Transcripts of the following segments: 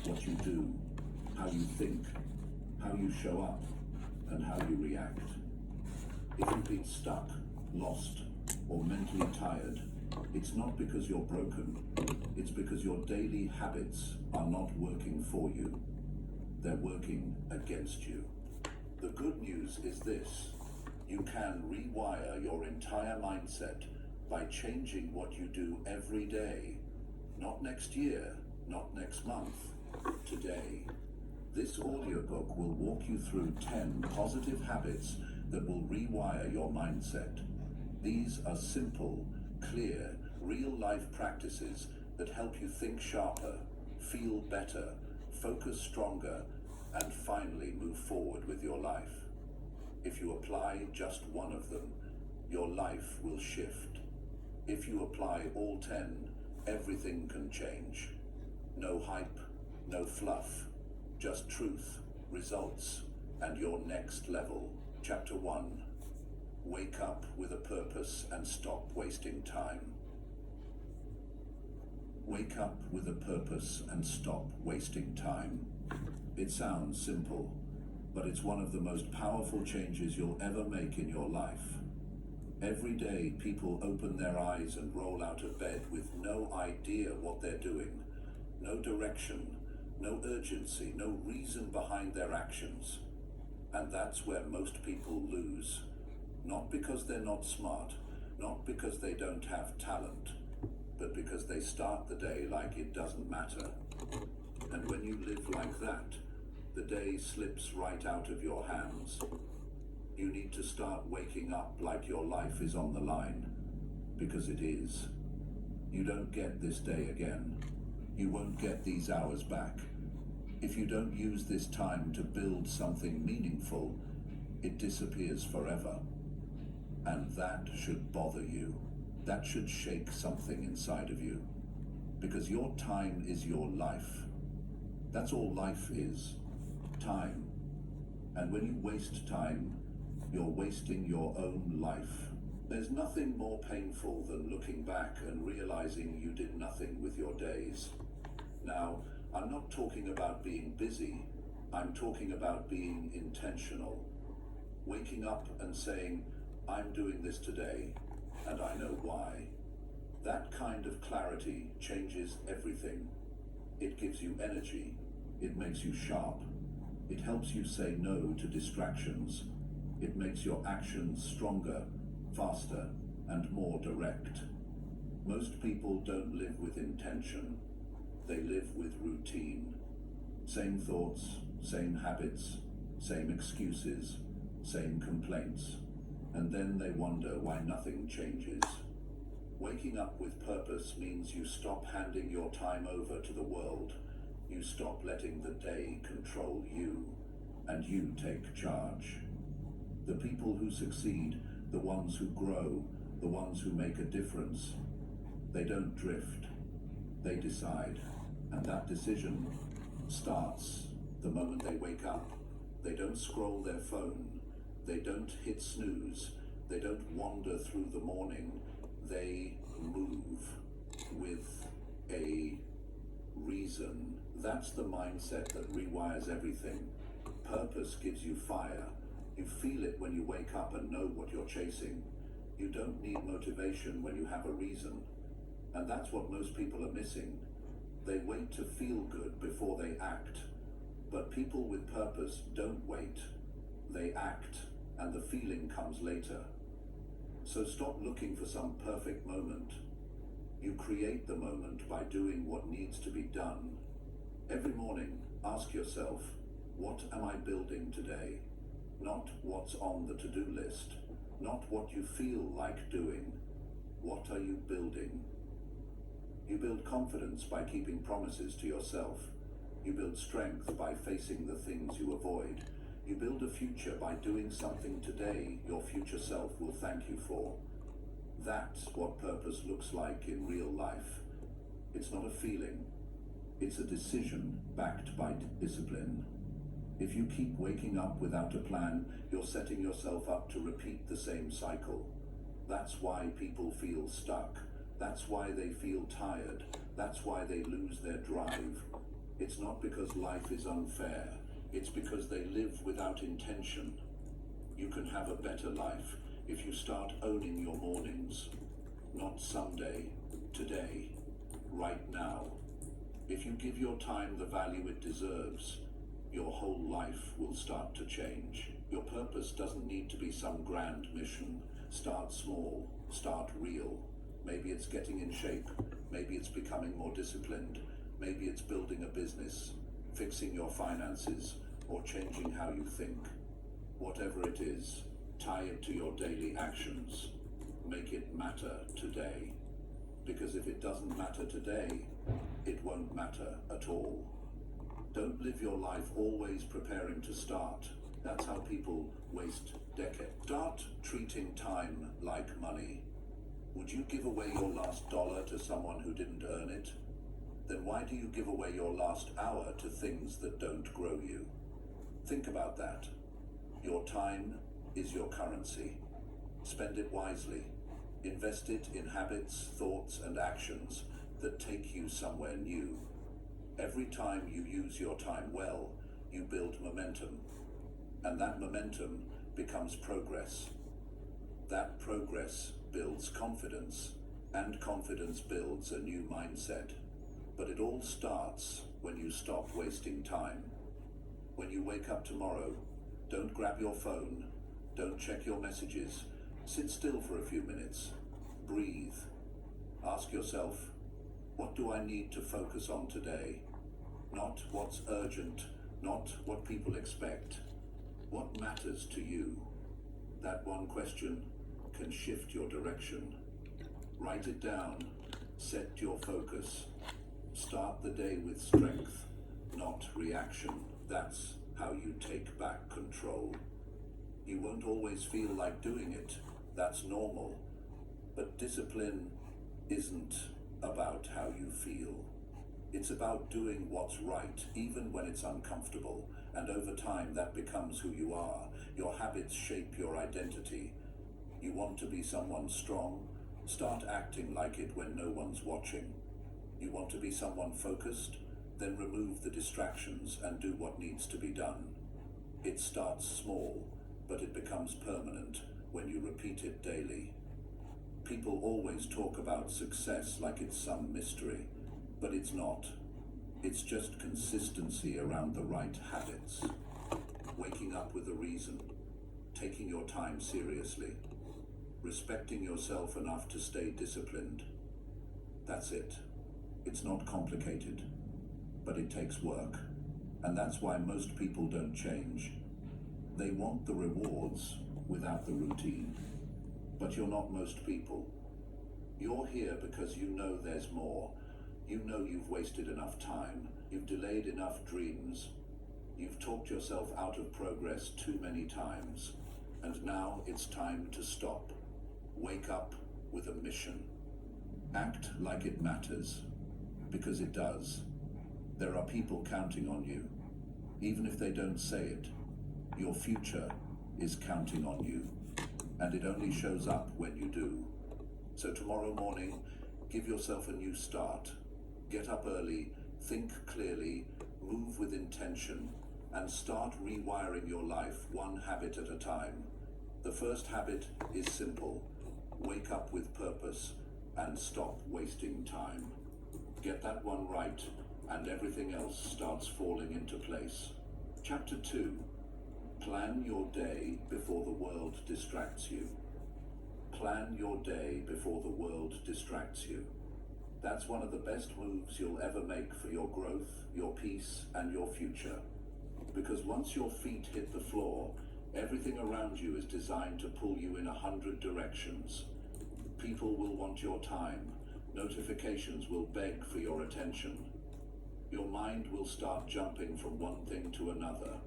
what you do, how you think, how you show up, and how you react. If you've been stuck, lost, or mentally tired, it's not because you're broken. It's because your daily habits are not working for you. They're working against you. The good news is this: you can rewire your entire mindset by changing what you do every day. Not next year, not next month, today. This audiobook will walk you through 10 positive habits that will rewire your mindset. These are simple, clear, real-life practices that help you think sharper, feel better, focus stronger, and finally move forward with your life. If you apply just one of them, your life will shift. If you apply all 10, everything can change. No hype, no fluff, just truth, results, and your next level. Chapter 1. Wake up with a purpose and stop wasting time. Wake up with a purpose and stop wasting time. It sounds simple, but it's one of the most powerful changes you'll ever make in your life. Every day, people open their eyes and roll out of bed with no idea what they're doing, no direction, no urgency, no reason behind their actions. And that's where most people lose. Not because they're not smart, not because they don't have talent, but because they start the day like it doesn't matter. And when you live like that, the day slips right out of your hands. You need to start waking up like your life is on the line, because it is. You don't get this day again. You won't get these hours back. If you don't use this time to build something meaningful, it disappears forever. And that should bother you. That should shake something inside of you. Because your time is your life. That's all life is. Time. And when you waste time, you're wasting your own life. There's nothing more painful than looking back and realizing you did nothing with your days. Now, I'm not talking about being busy. I'm talking about being intentional. Waking up and saying, I'm doing this today, and I know why. That kind of clarity changes everything. It gives you energy. It makes you sharp. It helps you say no to distractions. It makes your actions stronger, faster, and more direct. Most people don't live with intention. They live with routine. Same thoughts, same habits, same excuses, same complaints. And then they wonder why nothing changes. Waking up with purpose means you stop handing your time over to the world. You stop letting the day control you, and you take charge. The people who succeed, the ones who grow, the ones who make a difference, they don't drift. They decide. And that decision starts the moment they wake up. They don't scroll their phone. They don't hit snooze. They don't wander through the morning. They move with a reason. That's the mindset that rewires everything. Purpose gives you fire. You feel it when you wake up and know what you're chasing. You don't need motivation when you have a reason. And that's what most people are missing. They wait to feel good before they act. But people with purpose don't wait. They act, and the feeling comes later. So stop looking for some perfect moment. You create the moment by doing what needs to be done. Every morning, ask yourself, what am I building today? Not what's on the to-do list. Not what you feel like doing. What are you building? You build confidence by keeping promises to yourself. You build strength by facing the things you avoid. You build a future by doing something today your future self will thank you for. That's what purpose looks like in real life. It's not a feeling. It's a decision backed by discipline. If you keep waking up without a plan, you're setting yourself up to repeat the same cycle. That's why people feel stuck. That's why they feel tired. That's why they lose their drive. It's not because life is unfair, it's because they live without intention. You can have a better life if you start owning your mornings. Not someday, today, right now. If you give your time the value it deserves, your whole life will start to change. Your purpose doesn't need to be some grand mission. Start small, start real. Maybe it's getting in shape, maybe it's becoming more disciplined, maybe it's building a business, fixing your finances, or changing how you think. Whatever it is, tie it to your daily actions. Make it matter today. Because if it doesn't matter today, it won't matter at all. Don't live your life always preparing to start. That's how people waste decades. Start treating time like money. Would you give away your last dollar to someone who didn't earn it? Then why do you give away your last hour to things that don't grow you? Think about that. Your time is your currency. Spend it wisely. Invest it in habits, thoughts, and actions that take you somewhere new. Every time you use your time well, you build momentum. And that momentum becomes progress. That progress builds confidence, and confidence builds a new mindset. But it all starts when you stop wasting time. When you wake up tomorrow, don't grab your phone, don't check your messages, sit still for a few minutes, breathe. Ask yourself, what do I need to focus on today? Not what's urgent, not what people expect. What matters to you? That one question can shift your direction. Write it down, set your focus. Start the day with strength, not reaction. That's how you take back control. You won't always feel like doing it. That's normal. But discipline isn't about how you feel. It's about doing what's right, even when it's uncomfortable. And over time, that becomes who you are. Your habits shape your identity. You want to be someone strong? Start acting like it when no one's watching. You want to be someone focused? Then remove the distractions and do what needs to be done. It starts small, but it becomes permanent when you repeat it daily. People always talk about success like it's some mystery, but it's not. It's just consistency around the right habits. Waking up with a reason, taking your time seriously, respecting yourself enough to stay disciplined. That's it. It's not complicated, but it takes work. And that's why most people don't change. They want the rewards without the routine. But you're not most people. You're here because you know there's more. You know you've wasted enough time. You've delayed enough dreams. You've talked yourself out of progress too many times. And now it's time to stop. Wake up with a mission. Act like it matters. Because it does. There are people counting on you. Even if they don't say it, your future is counting on you. And it only shows up when you do. So tomorrow morning, give yourself a new start. Get up early, think clearly, move with intention, and start rewiring your life one habit at a time. The first habit is simple. Wake up with purpose and stop wasting time. Get that one right, and everything else starts falling into place. Chapter 2. Plan your day before the world distracts you. Plan your day before the world distracts you. That's one of the best moves you'll ever make for your growth, your peace, and your future. Because once your feet hit the floor, everything around you is designed to pull you in 100 directions. People will want your time. Notifications will beg for your attention. Your mind will start jumping from one thing to another.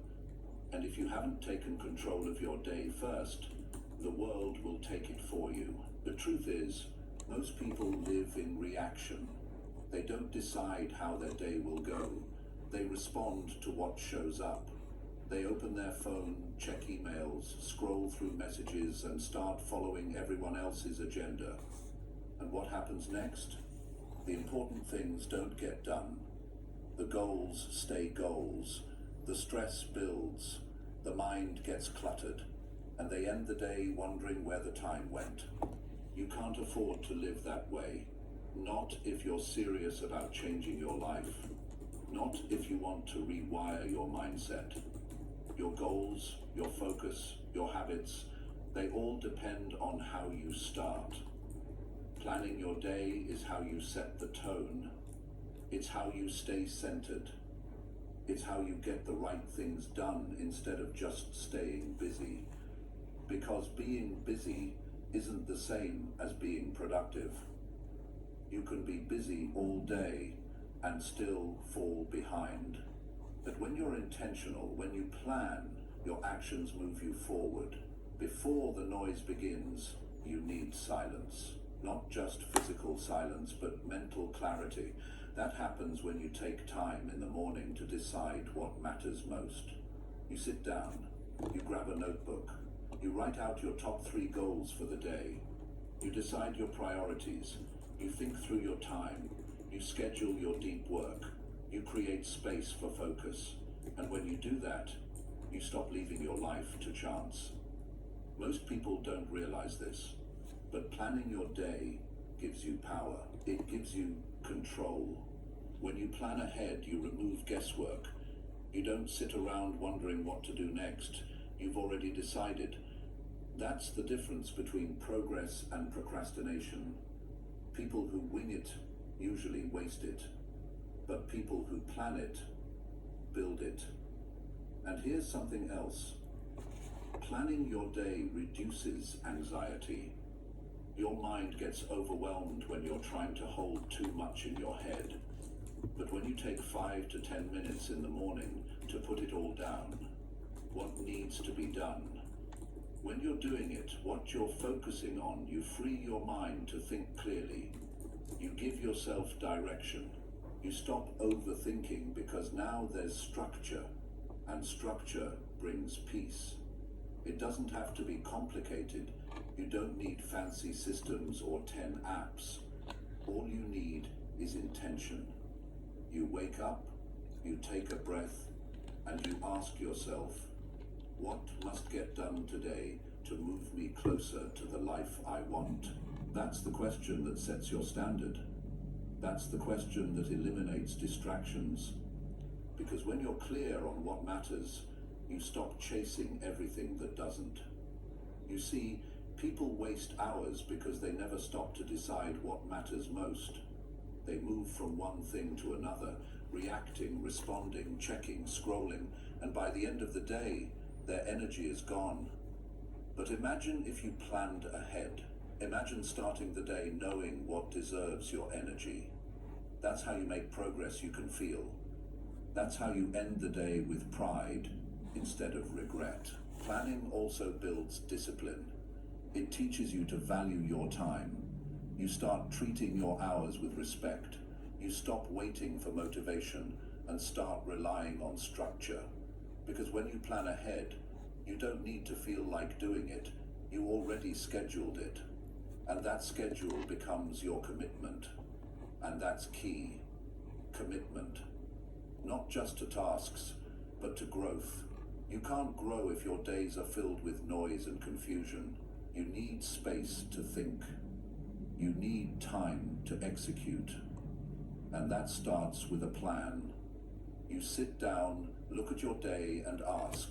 And if you haven't taken control of your day first, the world will take it for you. The truth is, most people live in reaction. They don't decide how their day will go. They respond to what shows up. They open their phone, check emails, scroll through messages, and start following everyone else's agenda. And what happens next? The important things don't get done. The goals stay goals, the stress builds, the mind gets cluttered, and they end the day wondering where the time went. You can't afford to live that way, not if you're serious about changing your life, not if you want to rewire your mindset. Your goals, your focus, your habits, they all depend on how you start. Planning your day is how you set the tone. It's how you stay centered. It's how you get the right things done instead of just staying busy. Because being busy isn't the same as being productive. You can be busy all day and still fall behind. But when you're intentional, when you plan, your actions move you forward. Before the noise begins, you need silence. Not just physical silence, but mental clarity. That happens when you take time in the morning to decide what matters most. You sit down, you grab a notebook, you write out your top 3 goals for the day. You decide your priorities, you think through your time, you schedule your deep work. You create space for focus, and when you do that, you stop leaving your life to chance. Most people don't realize this, but planning your day gives you power. It gives you control. When you plan ahead, you remove guesswork. You don't sit around wondering what to do next. You've already decided. That's the difference between progress and procrastination. People who wing it usually waste it. But people who plan it, build it. And here's something else. Planning your day reduces anxiety. Your mind gets overwhelmed when you're trying to hold too much in your head. But when you take 5 to 10 minutes in the morning to put it all down, what needs to be done, when you're doing it, what you're focusing on, you free your mind to think clearly. You give yourself direction. You stop overthinking because now there's structure, and structure brings peace. It doesn't have to be complicated. You don't need fancy systems or 10 apps. All you need is intention. You wake up, you take a breath, and you ask yourself, what must get done today to move me closer to the life I want? That's the question that sets your standard. That's the question that eliminates distractions. Because when you're clear on what matters, you stop chasing everything that doesn't. You see, people waste hours because they never stop to decide what matters most. They move from one thing to another, reacting, responding, checking, scrolling, and by the end of the day, their energy is gone. But imagine if you planned ahead. Imagine starting the day knowing what deserves your energy. That's how you make progress you can feel. That's how you end the day with pride instead of regret. Planning also builds discipline. It teaches you to value your time. You start treating your hours with respect. You stop waiting for motivation and start relying on structure. Because when you plan ahead, you don't need to feel like doing it. You already scheduled it. And that schedule becomes your commitment. And that's key. Commitment. Not just to tasks, but to growth. You can't grow if your days are filled with noise and confusion. You need space to think. You need time to execute. And that starts with a plan. You sit down, look at your day and ask,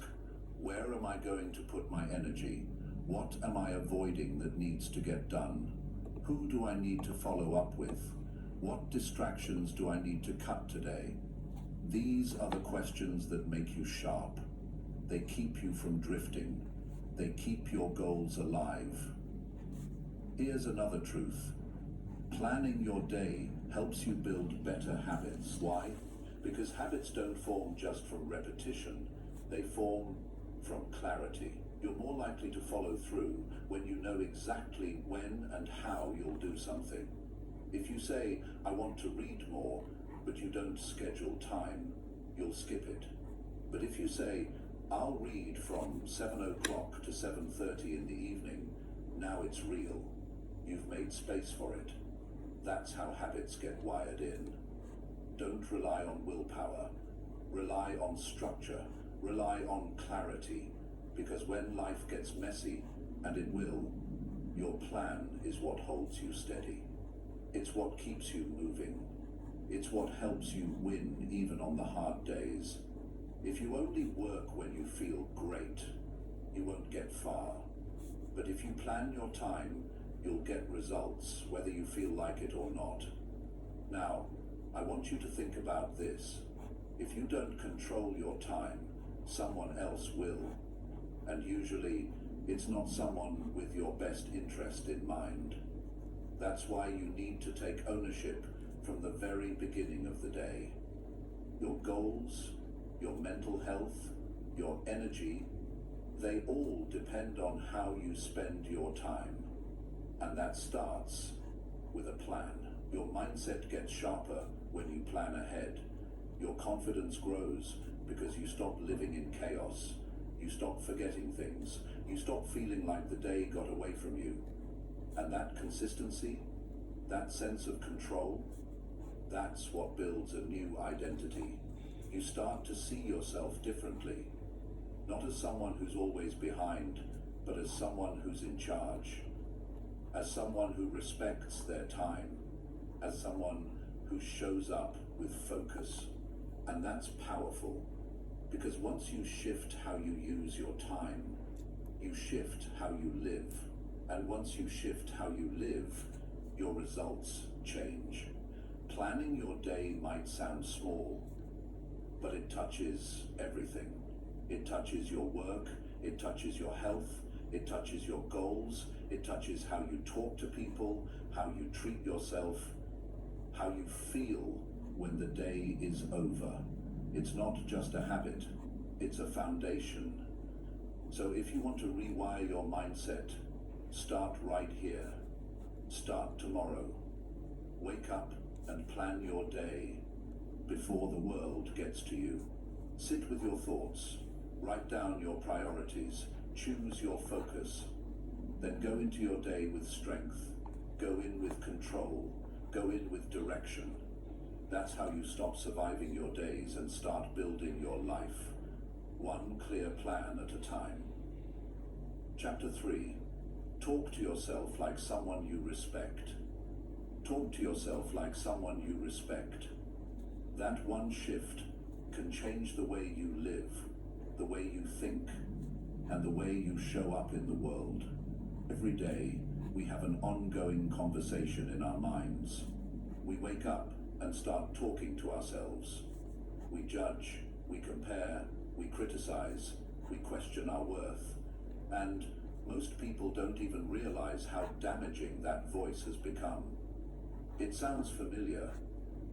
where am I going to put my energy? What am I avoiding that needs to get done? Who do I need to follow up with? What distractions do I need to cut today? These are the questions that make you sharp. They keep you from drifting. They keep your goals alive. Here's another truth. Planning your day helps you build better habits. Why? Because habits don't form just from repetition. They form from clarity. You're more likely to follow through when you know exactly when and how you'll do something. If you say, I want to read more, but you don't schedule time, you'll skip it. But if you say, I'll read from 7 o'clock to 7:30 in the evening, now it's real. You've made space for it. That's how habits get wired in. Don't rely on willpower. Rely on structure. Rely on clarity. Because when life gets messy, and it will, your plan is what holds you steady. It's what keeps you moving. It's what helps you win even on the hard days. If you only work when you feel great, you won't get far. But if you plan your time, you'll get results, whether you feel like it or not. Now, I want you to think about this. If you don't control your time, someone else will. And usually, it's not someone with your best interest in mind. That's why you need to take ownership from the very beginning of the day. Your goals, your mental health, your energy, they all depend on how you spend your time. And that starts with a plan. Your mindset gets sharper when you plan ahead. Your confidence grows because you stop living in chaos. You stop forgetting things. You stop feeling like the day got away from you. And that consistency, that sense of control, that's what builds a new identity. You start to see yourself differently, not as someone who's always behind, but as someone who's in charge, as someone who respects their time, as someone who shows up with focus. And that's powerful, because once you shift how you use your time, you shift how you live. And once you shift how you live, your results change. Planning your day might sound small, but it touches everything. It touches your work, it touches your health, it touches your goals, it touches how you talk to people, how you treat yourself, how you feel when the day is over. It's not just a habit, it's a foundation. So if you want to rewire your mindset, start right here. Start tomorrow. Wake up and plan your day before the world gets to you. Sit with your thoughts. Write down your priorities. Choose your focus. Then go into your day with strength. Go in with control. Go in with direction. That's how you stop surviving your days and start building your life, one clear plan at a time. Chapter 3. Talk to yourself like someone you respect. Talk to yourself like someone you respect. That one shift can change the way you live, the way you think, and the way you show up in the world. Every day, we have an ongoing conversation in our minds. We wake up and start talking to ourselves. We judge, we compare, we criticize, we question our worth, and most people don't even realize how damaging that voice has become. It sounds familiar,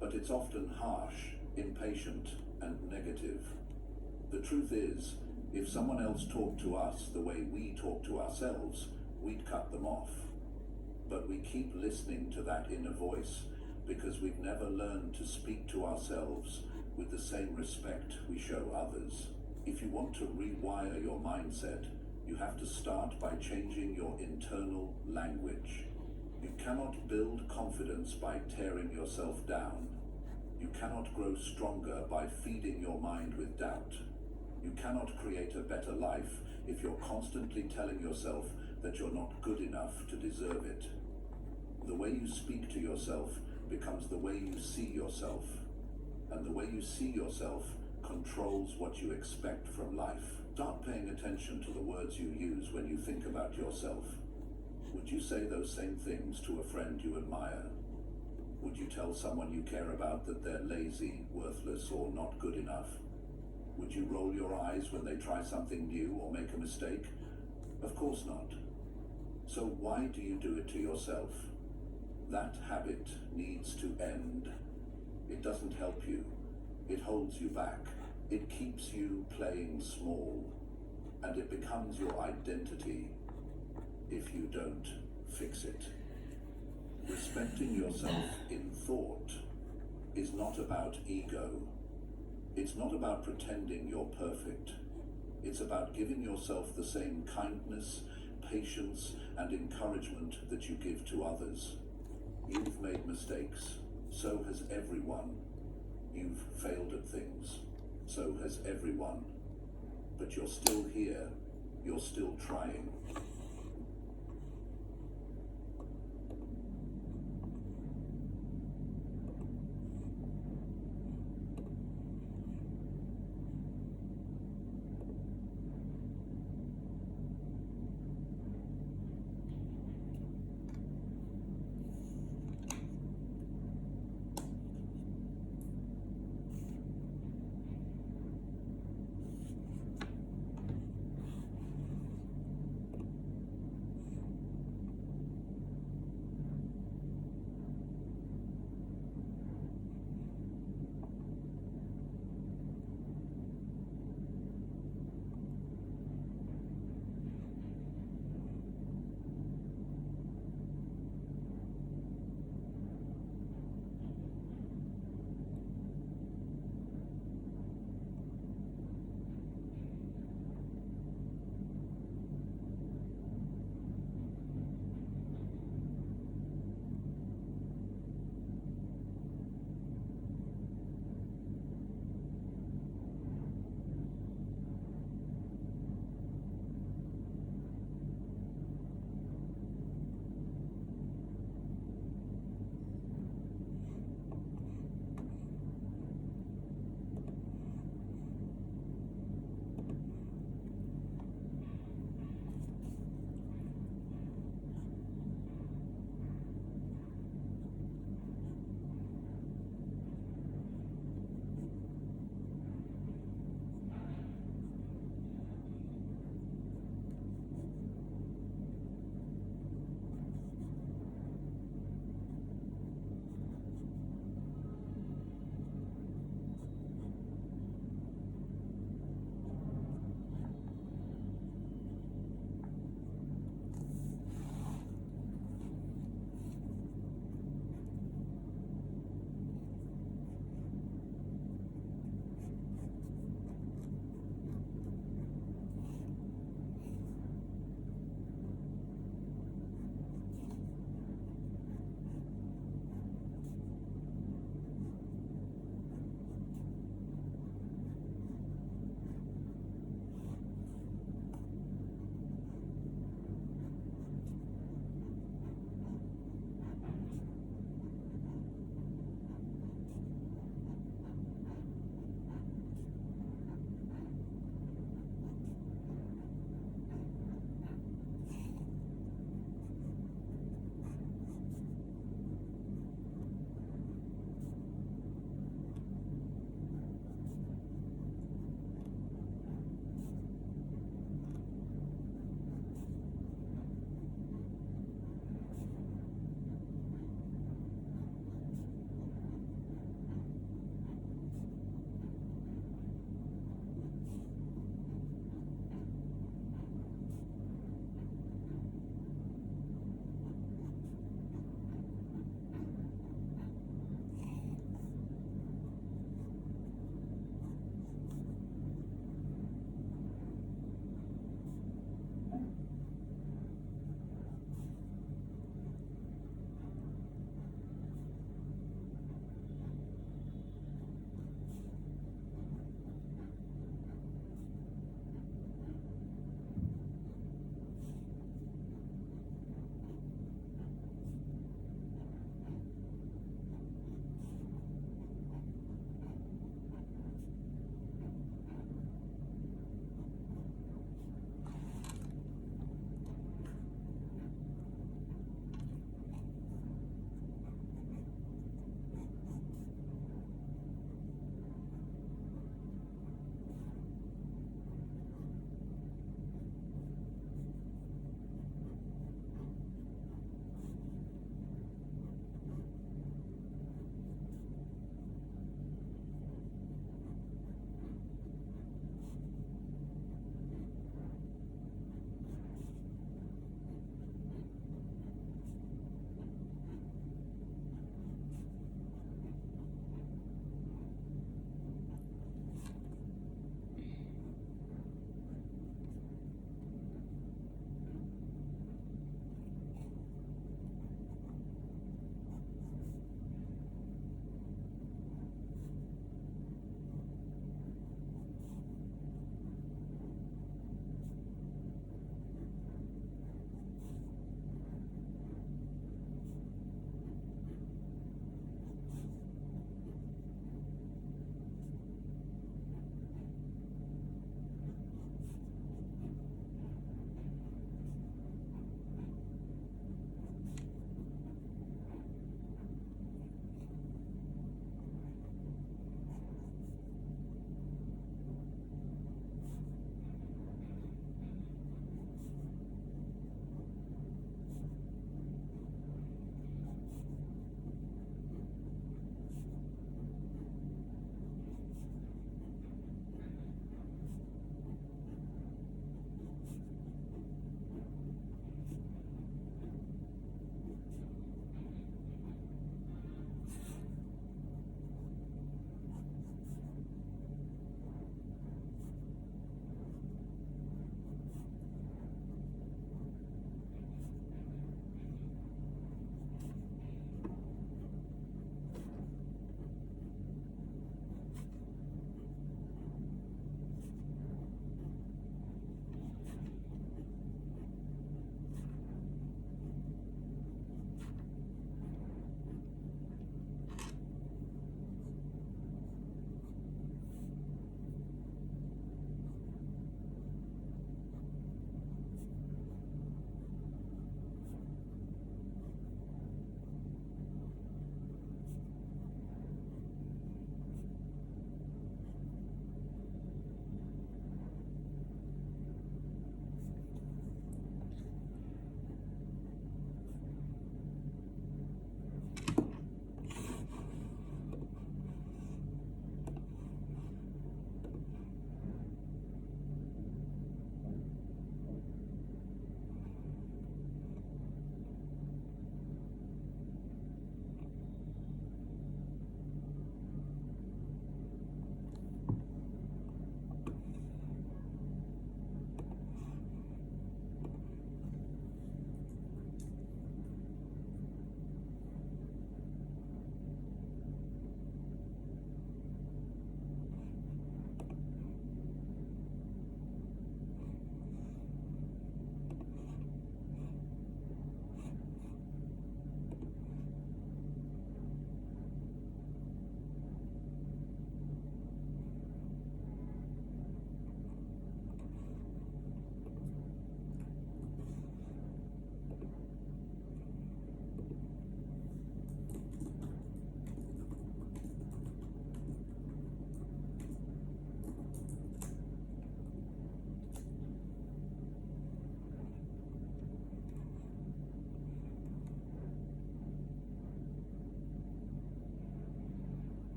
but it's often harsh, impatient, and negative. The truth is, if someone else talked to us the way we talk to ourselves, we'd cut them off. But we keep listening to that inner voice because we've never learned to speak to ourselves with the same respect we show others. If you want to rewire your mindset, you have to start by changing your internal language. You cannot build confidence by tearing yourself down. You cannot grow stronger by feeding your mind with doubt. You cannot create a better life if you're constantly telling yourself that you're not good enough to deserve it. The way you speak to yourself becomes the way you see yourself, and the way you see yourself controls what you expect from life. Start paying attention to the words you use when you think about yourself. Would you say those same things to a friend you admire? Would you tell someone you care about that they're lazy, worthless, or not good enough? Would you roll your eyes when they try something new or make a mistake? Of course not. So why do you do it to yourself? That habit needs to end. It doesn't help you. It holds you back. It keeps you playing small, and it becomes your identity if you don't fix it. Respecting yourself in thought is not about ego. It's not about pretending you're perfect. It's about giving yourself the same kindness, patience, and encouragement that you give to others. You've made mistakes. So has everyone. You've failed at things. So has everyone. But you're still here. You're still trying.